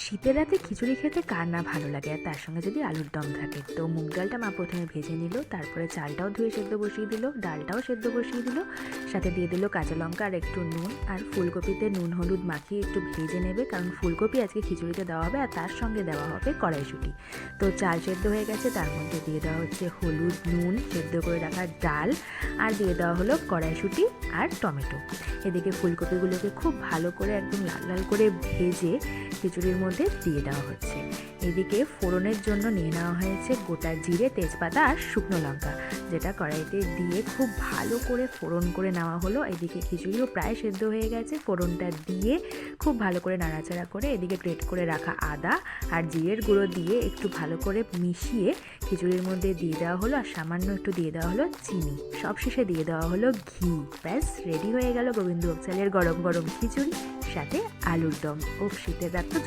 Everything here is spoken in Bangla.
শীতের রাতে খিচুড়ি খেতে কার না ভালো লাগে, আর তার সঙ্গে যদি আলুর দম থাকে। তো মুগ ডালটা মা প্রথমে ভেজে নিল, তারপরে চালটাও ধুয়ে সেদ্ধ বসিয়ে দিল, ডালটাও সেদ্ধ বসিয়ে দিল, সাথে দিয়ে দিল কাঁচা লঙ্কা আর একটু নুন, আর ফুলকপিতে নুন হলুদ মাখিয়ে একটু ভেজে নেবে, কারণ ফুলকপি আজকে খিচুড়িতে দেওয়া হবে আর তার সঙ্গে দেওয়া হবে কড়াইশুঁটি। তো চাল সেদ্ধ হয়ে গেছে, তার মধ্যে দিয়ে দেওয়া হচ্ছে হলুদ, নুন, সেদ্ধ করে রাখা ডাল, আর দিয়ে দেওয়া হলো কড়াইশুঁটি আর টমেটো। এদিকে ফুলকপিগুলোকে খুব ভালো করে একদম লাল লাল করে ভেজে খিচুড়ির মধ্যে দিয়ে দেওয়া হচ্ছে। এদিকে ফোড়নের জন্য নিয়ে নেওয়া হয়েছে গোটা জিরে, তেজপাতা আর শুকনো লঙ্কা, যেটা কড়াইতে দিয়ে খুব ভালো করে ফোড়ন করে নেওয়া হলো। এদিকে খিচুড়িও প্রায় সেদ্ধ হয়ে গেছে, ফোড়নটা দিয়ে খুব ভালো করে নাড়াচাড়া করে এদিকে গ্রেট করে রাখা আদা আর জিরের গুঁড়ো দিয়ে একটু ভালো করে মিশিয়ে খিচুড়ির মধ্যে দিয়ে দেওয়া হলো, আর সামান্য একটু দিয়ে দেওয়া হলো চিনি, সবশেষে দিয়ে দেওয়া হলো ঘি। ব্যাস রেডি হয়ে গেল গোবিন্দভোগ চালের গরম গরম খিচুড়ি, সাথে আলুর দম। ও শীতের রাত তো